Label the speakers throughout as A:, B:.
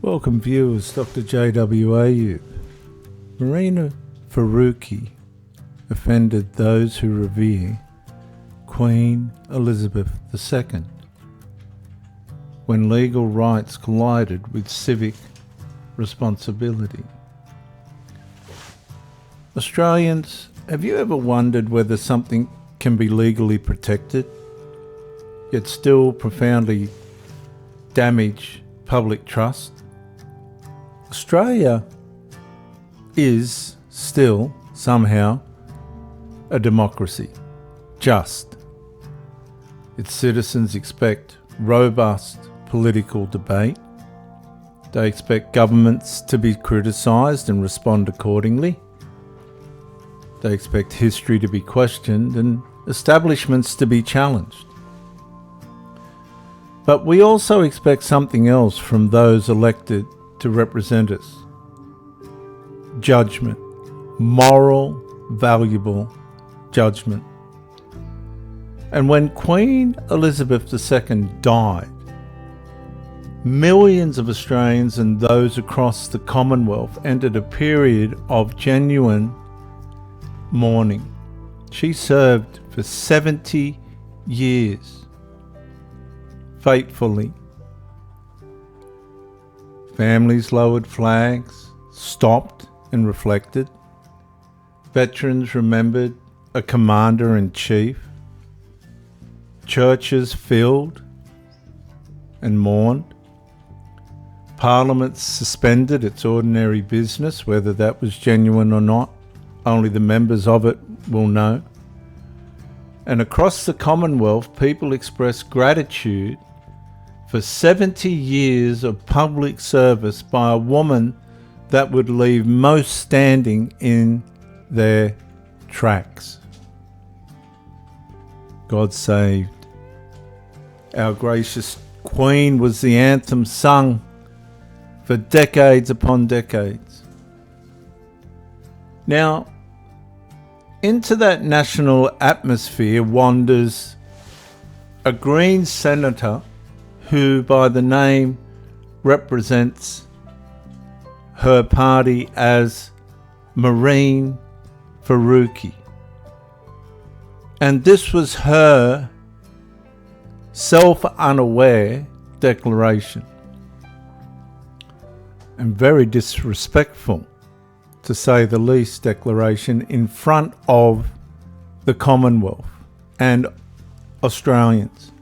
A: Welcome viewers, Dr. JW. Mehreen Faruqi offended those who revere Queen Elizabeth II when legal rights collided with civic responsibility. Australians, have you ever wondered whether something can be legally protected, yet still profoundly damage public trust? Australia is still, somehow, a democracy. Just. Its citizens expect robust political debate. They expect governments to be criticised and respond accordingly. They expect history to be questioned and establishments to be challenged. But we also expect something else from those elected to represent us. Judgment. Moral, valuable judgment. And when Queen Elizabeth II died, millions of Australians and those across the Commonwealth entered a period of genuine mourning. She served for 70 years, faithfully. Families lowered flags, stopped and reflected. Veterans remembered a commander-in-chief. Churches filled and mourned. Parliament suspended its ordinary business, whether that was genuine or not. Only the members of it will know. And across the Commonwealth, people expressed gratitude for 70 years of public service by a woman that would leave most standing in their tracks. God saved. Our gracious Queen was the anthem sung for decades upon decades. Now, into that national atmosphere wanders a Green senator who by the name represents her party as Mehreen Faruqi. And this was her self-unaware declaration, and very disrespectful, to say the least, declaration in front of the Commonwealth and Australians.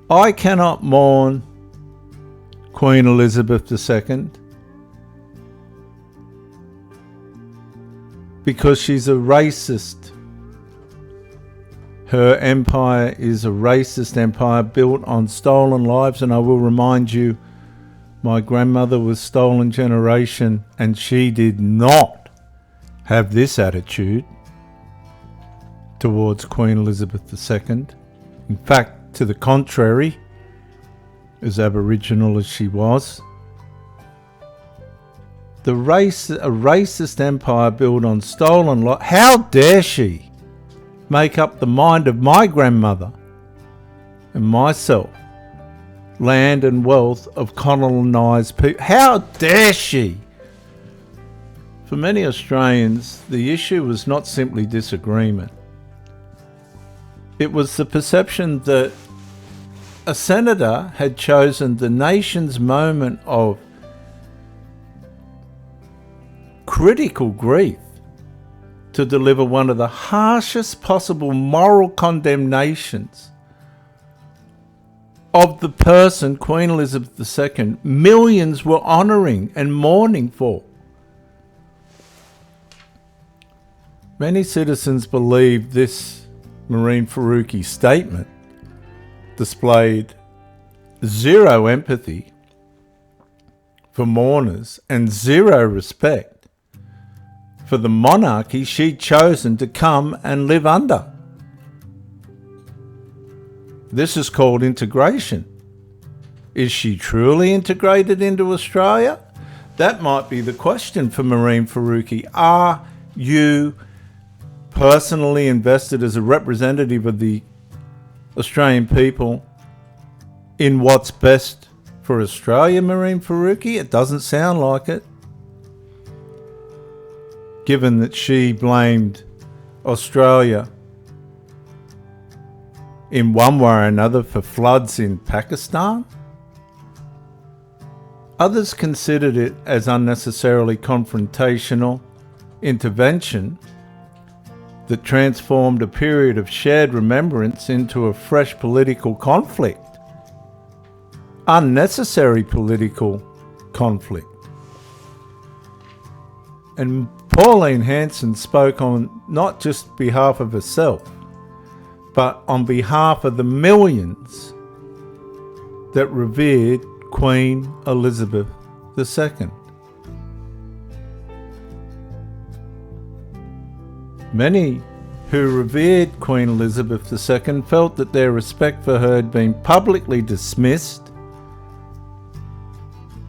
A: I cannot mourn Queen Elizabeth II because she's a racist. Her empire is a racist empire built on stolen lives, and I will remind you, my grandmother was stolen generation and she did not have this attitude towards Queen Elizabeth II. In fact, to the contrary, as Aboriginal as she was. A racist empire built on stolen life. How dare she make up the mind of my grandmother and myself, land and wealth of colonised people? How dare she? For many Australians, the issue was not simply disagreement. It was the perception that a senator had chosen the nation's moment of critical grief to deliver one of the harshest possible moral condemnations of the person, Queen Elizabeth II, millions were honouring and mourning for. Many citizens believe this Mehreen Faruqi statement displayed zero empathy for mourners and zero respect for the monarchy she'd chosen to come and live under. This is called integration. Is she truly integrated into Australia? That might be the question for Mehreen Faruqi. Are you personally invested as a representative of the Australian people in what's best for Australia, Mehreen Faruqi? It doesn't sound like it. Given that she blamed Australia in one way or another for floods in Pakistan. Others considered it as unnecessarily confrontational intervention that transformed a period of shared remembrance into a fresh political conflict. Unnecessary political conflict. And Pauline Hanson spoke on not just behalf of herself, but on behalf of the millions that revered Queen Elizabeth II. Many who revered Queen Elizabeth II felt that their respect for her had been publicly dismissed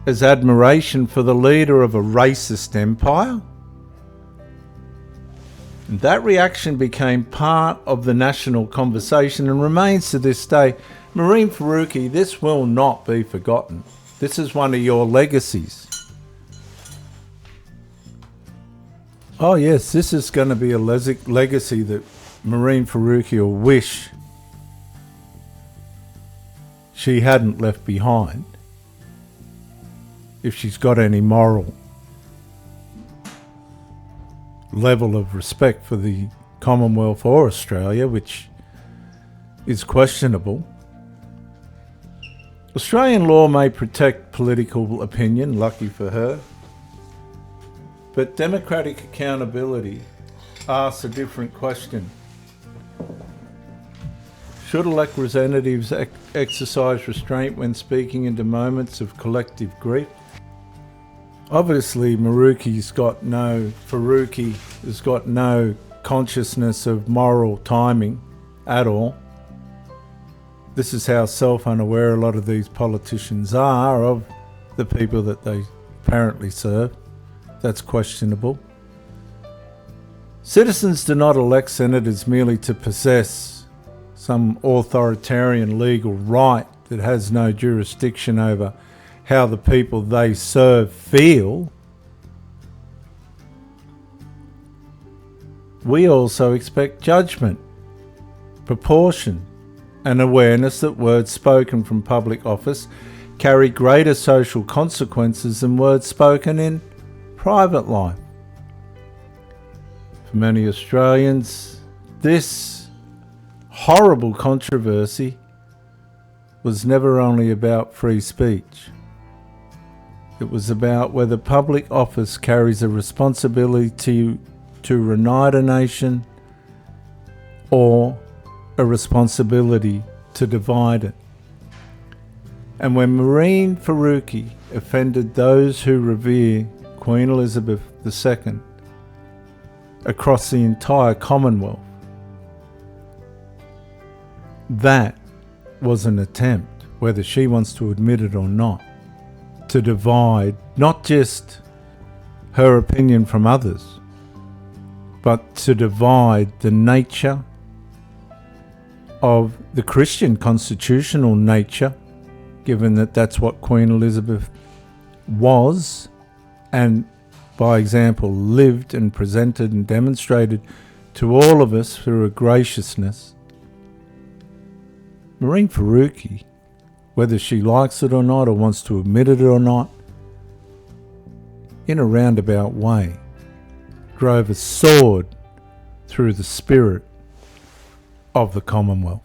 A: as admiration for the leader of a racist empire. And that reaction became part of the national conversation and remains to this day. Mehreen Faruqi, this will not be forgotten. This is one of your legacies. Oh yes, this is going to be a legacy that Mehreen Faruqi will wish she hadn't left behind, if she's got any moral level of respect for the Commonwealth or Australia, which is questionable. Australian law may protect political opinion, lucky for her, but democratic accountability asks a different question. Should elected representatives exercise restraint when speaking into moments of collective grief? Obviously, Faruqi has got no consciousness of moral timing at all. This is how self-unaware a lot of these politicians are of the people that they apparently serve. That's questionable. Citizens do not elect senators merely to possess some authoritarian legal right that has no jurisdiction over how the people they serve feel. We also expect judgment, proportion, and awareness that words spoken from public office carry greater social consequences than words spoken in private life. For many Australians, this horrible controversy was never only about free speech. It was about whether public office carries a responsibility to unite a nation or a responsibility to divide it. And when Mehreen Faruqi offended those who revere Queen Elizabeth II across the entire Commonwealth, that was an attempt, whether she wants to admit it or not, to divide not just her opinion from others, but to divide the nature of the Christian constitutional nature, given that that's what Queen Elizabeth was, and by example lived and presented and demonstrated to all of us through her graciousness. Mehreen Faruqi, whether she likes it or not, or wants to admit it or not, in a roundabout way, drove a sword through the spirit of the Commonwealth.